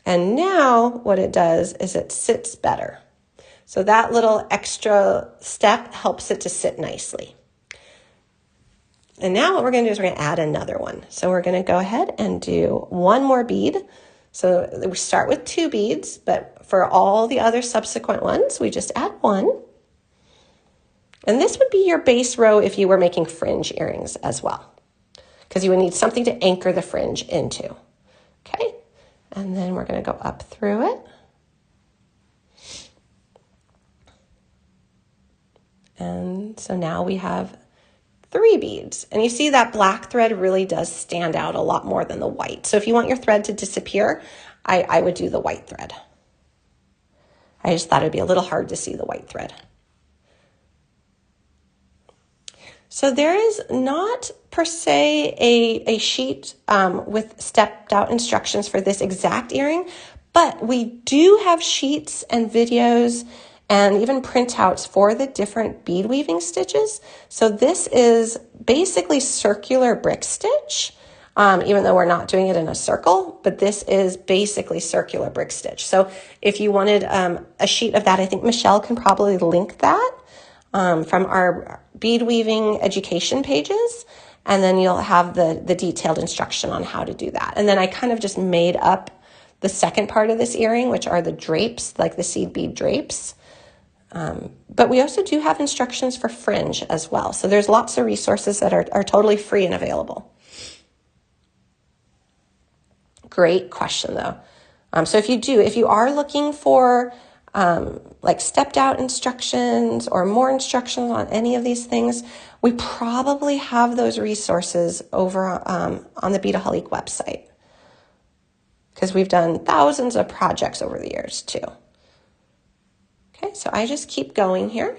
And now what it does is it sits better. So that little extra step helps it to sit nicely. And now what we're going to do is we're going to add another one. So we're going to go ahead and do one more bead. So we start with 2 beads, but for all the other subsequent ones, we just add 1. And this would be your base row if you were making fringe earrings as well, because you would need something to anchor the fringe into. Okay, and then we're going to go up through it. And so now we have 3 beads. And you see that black thread really does stand out a lot more than the white. So if you want your thread to disappear, I would do the white thread. I just thought it'd be a little hard to see the white thread. So there is not per se a sheet with stepped out instructions for this exact earring, but we do have sheets and videos and even printouts for the different bead weaving stitches. So this is basically circular brick stitch, even though we're not doing it in a circle, but this is basically circular brick stitch. So if you wanted a sheet of that, I think Michelle can probably link that from our bead weaving education pages, and then you'll have the detailed instruction on how to do that. And then I kind of just made up the second part of this earring, which are the drapes, like the seed bead drapes. But we also do have instructions for fringe as well. So there's lots of resources that are totally free and available. Great question though. So if you are looking for like stepped out instructions or more instructions on any of these things, we probably have those resources over on the Beadaholique website, because we've done thousands of projects over the years too. Okay, so I just keep going here.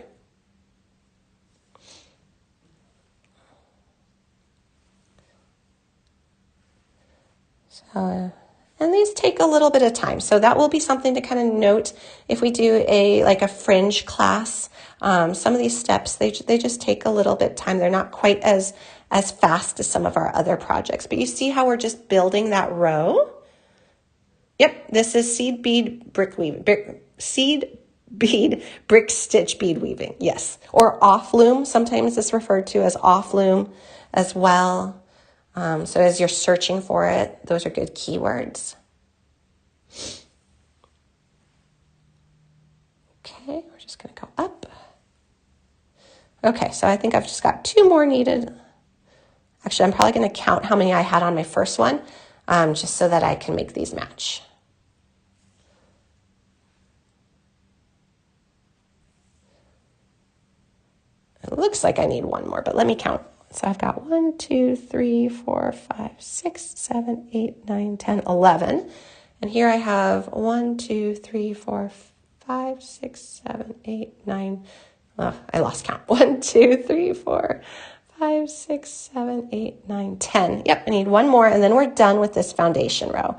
So, and these take a little bit of time, so that will be something to kind of note if we do like a fringe class. Some of these steps, they just take a little bit of time. They're not quite as fast as some of our other projects, but you see how we're just building that row? Yep, this is seed bead brick weaving, seed bead brick stitch bead weaving, yes. Or off loom, sometimes it's referred to as off loom as well. So as you're searching for it, those are good keywords. Okay, we're just going to go up. Okay, so I think I've just got 2 more needed. Actually, I'm probably going to count how many I had on my first one, just so that I can make these match. It looks like I need 1 more, but let me count. So I've got 1, 2, 3, 4, 5, 6, 7, 8, 9, 10, 11. And here I have 1, 2, 3, 4, 5, 6, 7, 8, 9. Oh, I lost count. 1, 2, 3, 4, 5, 6, 7, 8, 9, 10. Yep, I need 1 more, and then we're done with this foundation row.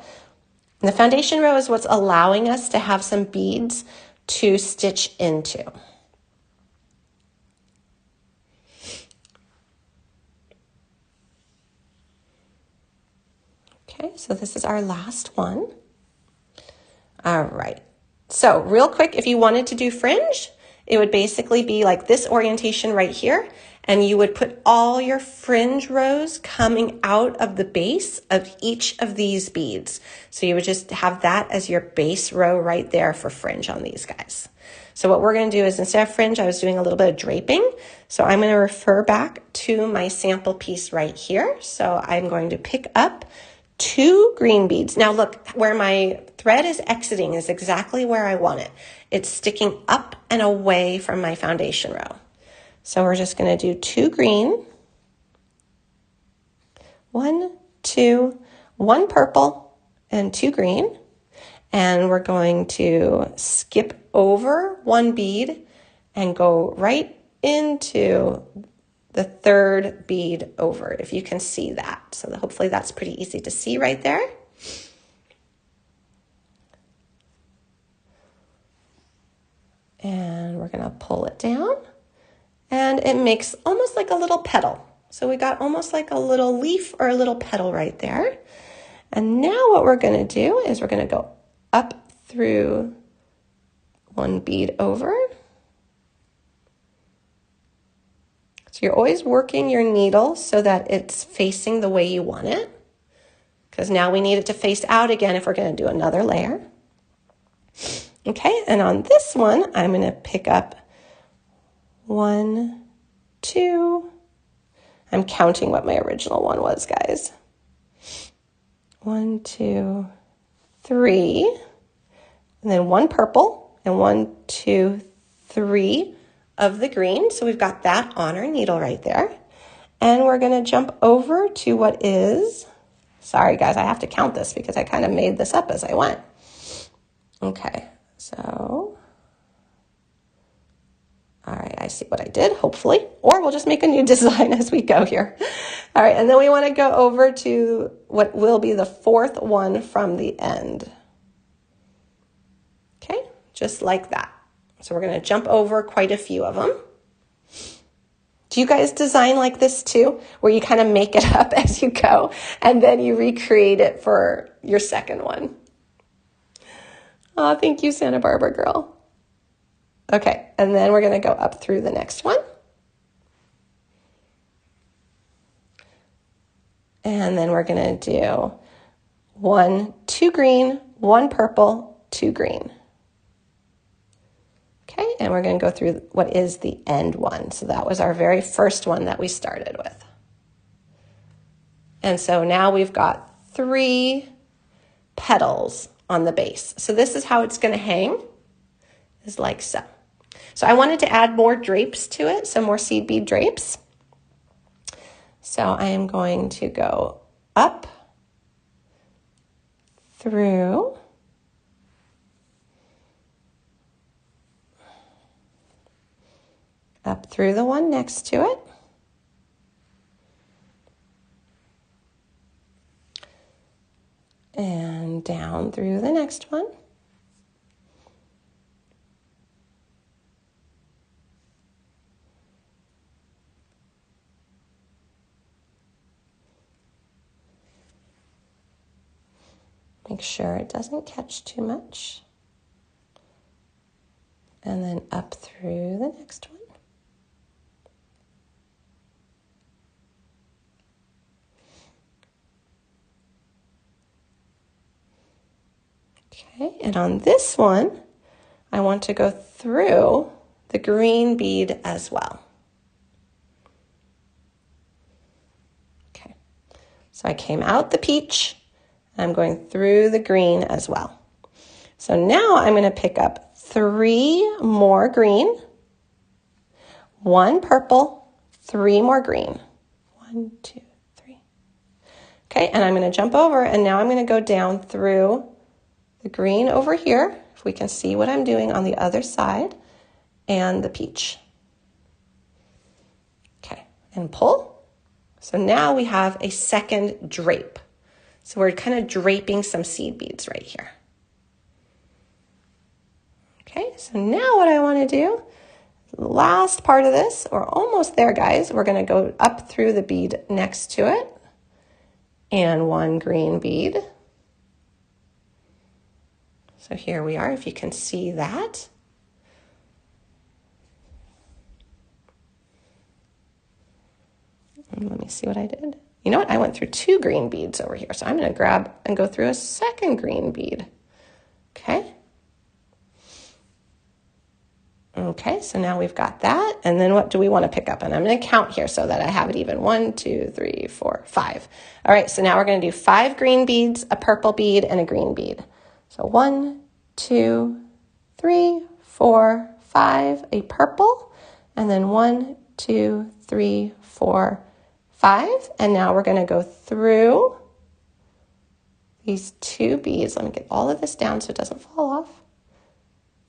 And the foundation row is what's allowing us to have some beads to stitch into. Okay, so this is our last one. All right, so real quick, if you wanted to do fringe, it would basically be like this orientation right here, and you would put all your fringe rows coming out of the base of each of these beads. So you would just have that as your base row right there for fringe on these guys. So what we're going to do is, instead of fringe, I was doing a little bit of draping. So I'm going to refer back to my sample piece right here. So I'm going to pick up 2 green beads. Now look, where my thread is exiting is exactly where I want it. It's sticking up and away from my foundation row. So we're just going to do 2 green, 1, 2, 1 purple, and 2 green. And we're going to skip over 1 bead and go right into the 3rd bead over, if you can see that. So hopefully that's pretty easy to see right there. And we're going to pull it down, and it makes almost like a little petal. So we got almost like a little leaf or a little petal right there. And now what we're going to do is we're going to go up through 1 bead over. So you're always working your needle so that it's facing the way you want it, because now we need it to face out again if we're going to do another layer. Okay, and on this one, I'm going to pick up 1, 2. I'm counting what my original one was, guys. 1, 2, 3, and then 1 purple, and 1, 2, 3 of the green. So we've got that on our needle right there. And we're going to jump over to what is, sorry guys, I have to count this because I kind of made this up as I went. Okay, so, all right, I see what I did, hopefully, or we'll just make a new design as we go here. All right, and then we want to go over to what will be the 4th one from the end. Okay, just like that. So we're going to jump over quite a few of them. Do you guys design like this too, where you kind of make it up as you go and then you recreate it for your second one? Oh, thank you, Santa Barbara girl. Okay, and then we're going to go up through the next one. And then we're going to do 1, 2 green, 1 purple, 2 green. Okay, and we're going to go through what is the end one. So that was our very first one that we started with. And so now we've got 3 petals on the base. So this is how it's going to hang, is like so. So I wanted to add more drapes to it, some more seed bead drapes. So I am going to go up, through, up through the one next to it, and down through the next one. Make sure it doesn't catch too much. And then up through the next one. Okay, and on this one, I want to go through the green bead as well. Okay, so I came out the peach, I'm going through the green as well. So now I'm going to pick up 3 more green, 1 purple, 3 more green. 1, 2, 3. Okay, and I'm going to jump over, and now I'm going to go down through the green over here, if we can see what I'm doing on the other side, and the peach. Okay, and pull. So now we have a second drape. So we're kind of draping some seed beads right here. Okay, so now what I want to do, last part of this, we're almost there, guys. We're going to go up through the bead next to it, and 1 green bead. So here we are, if you can see that. And let me see what I did. You know what? I went through 2 green beads over here. So I'm going to grab and go through a second green bead. Okay. Okay, so now we've got that. And then what do we want to pick up? And I'm going to count here so that I have it even. 1, 2, 3, 4, 5. All right, so now we're going to do 5 green beads, a purple bead, and a green bead. So 1, 2, 3, 4, 5, a purple, and then 1, 2, 3, 4, 5. And now we're going to go through these 2 beads. Let me get all of this down so it doesn't fall off.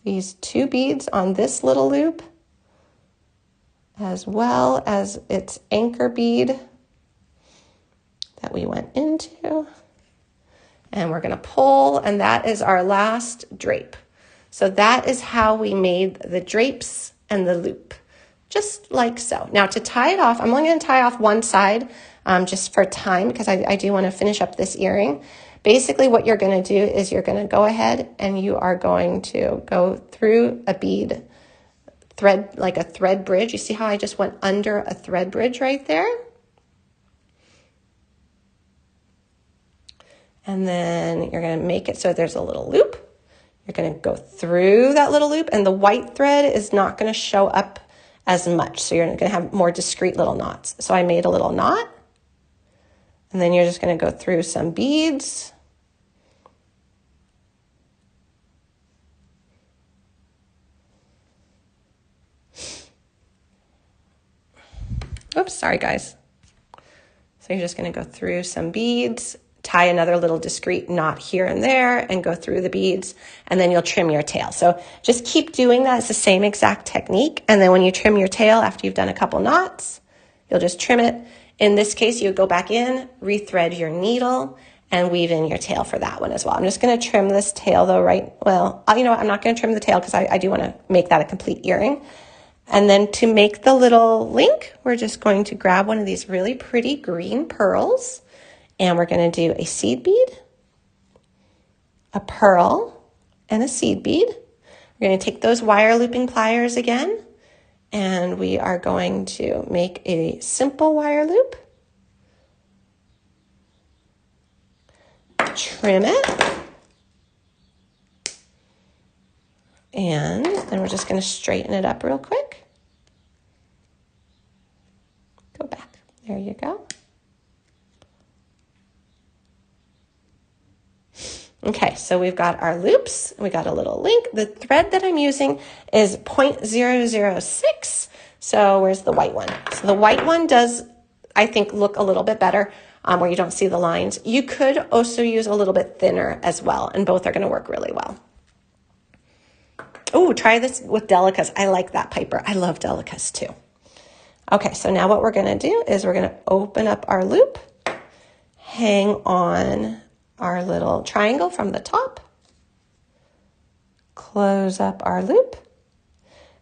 These 2 beads on this little loop, as well as its anchor bead that we went into. And we're going to pull, and that is our last drape. So that is how we made the drapes and the loop, just like so. Now to tie it off, I'm only going to tie off one side just for time, because I do want to finish up this earring. Basically what you're going to do is you're going to go ahead and you are going to go through a bead thread, like a thread bridge. You see how I just went under a thread bridge right there? And then you're going to make it so there's a little loop. You're going to go through that little loop, and the white thread is not going to show up as much. So you're going to have more discrete little knots. So I made a little knot, and then you're just going to go through some beads. Oops, sorry guys. So you're just going to go through some beads, tie another little discrete knot here and there, and go through the beads, and then you'll trim your tail. So just keep doing that. It's the same exact technique. And then when you trim your tail after you've done a couple knots, you'll just trim it. In this case, you would go back in, rethread your needle, and weave in your tail for that one as well. I'm just going to trim this tail though, right? Well, you know what? I'm not going to trim the tail because I do want to make that a complete earring. And then to make the little link, we're just going to grab one of these really pretty green pearls, and we're going to do a seed bead, a pearl, and a seed bead. We're going to take those wire looping pliers again, and we are going to make a simple wire loop, trim it, and then we're just going to straighten it up real quick. Go back. There you go. Okay, so we've got our loops, we got a little link. The thread that I'm using is 0.006. So where's the white one? So the white one does, I think, look a little bit better where you don't see the lines. You could also use a little bit thinner as well, and both are going to work really well. Oh, try this with delicas. I like that, Piper. I love delicas too. Okay, so now what we're going to do is we're going to open up our loop, hang on our little triangle from the top, close up our loop,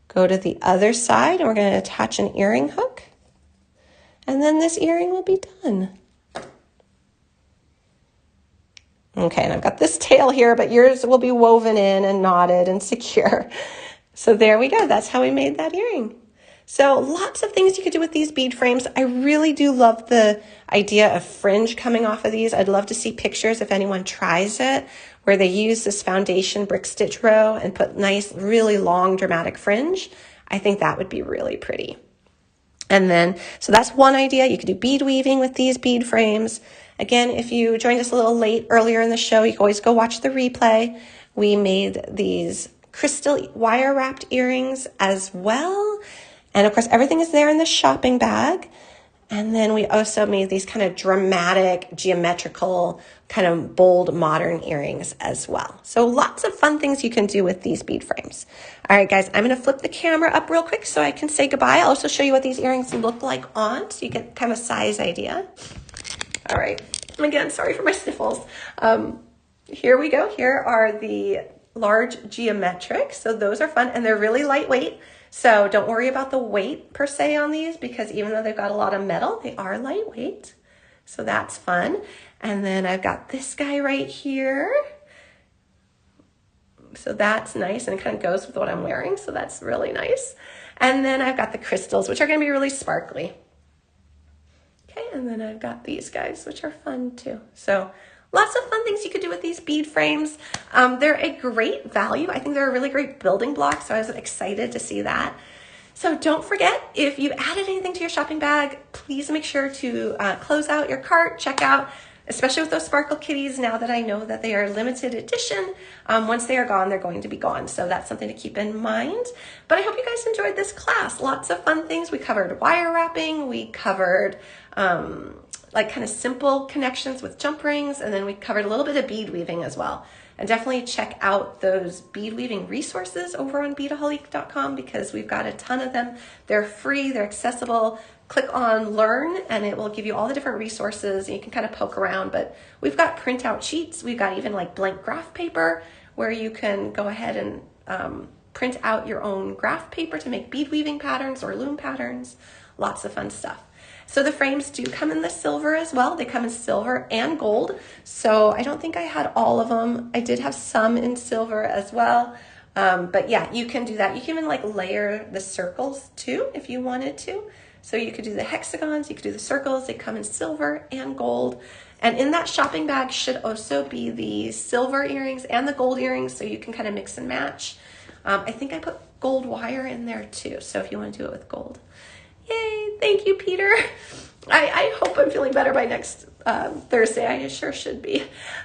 go to the other side, and we're going to attach an earring hook, and then this earring will be done. Okay, and I've got this tail here, but yours will be woven in and knotted and secure. So there we go. That's how we made that earring. So lots of things you could do with these bead frames. I really do love the idea of fringe coming off of these. I'd love to see pictures if anyone tries it, where they use this foundation brick stitch row and put nice, really long, dramatic fringe. I think that would be really pretty. And then, so that's one idea. You could do bead weaving with these bead frames. Again, if you joined us a little late earlier in the show, you can always go watch the replay. We made these crystal wire wrapped earrings as well. And of course, everything is there in the shopping bag. And then we also made these kind of dramatic, geometrical, kind of bold, modern earrings as well. So lots of fun things you can do with these bead frames. All right, guys, I'm going to flip the camera up real quick so I can say goodbye. I'll also show you what these earrings look like on, so you get kind of a size idea. All right, again, sorry for my sniffles. Here we go. Here are the large geometric. So those are fun, and they're really lightweight. So don't worry about the weight per se on these, because even though they've got a lot of metal, they are lightweight. So that's fun. And then I've got this guy right here. So that's nice, and it kind of goes with what I'm wearing. So that's really nice. And then I've got the crystals, which are going to be really sparkly. Okay, and then I've got these guys, which are fun too. So lots of fun things you could do with these bead frames. They're a great value. I think they're a really great building block, so I was excited to see that. So don't forget, if you've added anything to your shopping bag, please make sure to close out your cart, check out, especially with those sparkle kitties, now that I know that they are limited edition. Once they are gone, they're going to be gone. So that's something to keep in mind. But I hope you guys enjoyed this class. Lots of fun things. We covered wire wrapping. We covered like kind of simple connections with jump rings. And then we covered a little bit of bead weaving as well. And definitely check out those bead weaving resources over on beadaholique.com, because we've got a ton of them. They're free, they're accessible. Click on learn and it will give you all the different resources, and you can kind of poke around. But we've got printout sheets. We've got even like blank graph paper where you can go ahead and print out your own graph paper to make bead weaving patterns or loom patterns. Lots of fun stuff. So the frames do come in the silver as well. They come in silver and gold. So I don't think I had all of them. I did have some in silver as well. But yeah, you can do that. You can even like layer the circles too if you wanted to. So you could do the hexagons, you could do the circles. They come in silver and gold. And in that shopping bag should also be the silver earrings and the gold earrings, so you can kind of mix and match. I think I put gold wire in there too, so if you want to do it with gold. Yay, thank you, Peter. I hope I'm feeling better by next Thursday. I sure should be.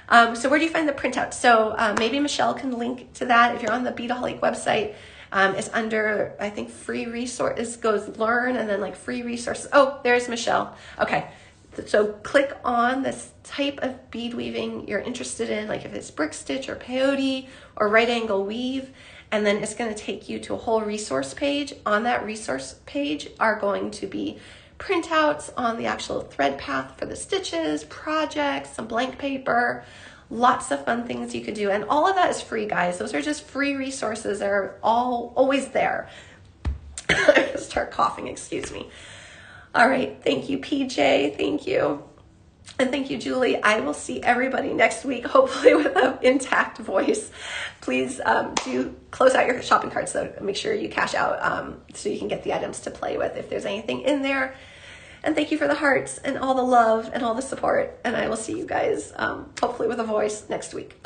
So where do you find the printout? So maybe Michelle can link to that. If you're on the Beadaholique website, it's under, I think, free resources, goes learn and then like free resources. Oh, there's Michelle. Okay. So click on this type of bead weaving you're interested in, like if it's brick stitch or peyote or right angle weave, and then it's going to take you to a whole resource page. On that resource page are going to be printouts on the actual thread path for the stitches, projects, some blank paper, lots of fun things you could do. And all of that is free, guys. Those are just free resources. They're always there. Start coughing, excuse me. All right, thank you, PJ, thank you. And thank you, Julie. I will see everybody next week, hopefully with an intact voice. Please do close out your shopping carts, so make sure you cash out so you can get the items to play with if there's anything in there. And thank you for the hearts and all the love and all the support. And I will see you guys hopefully with a voice next week.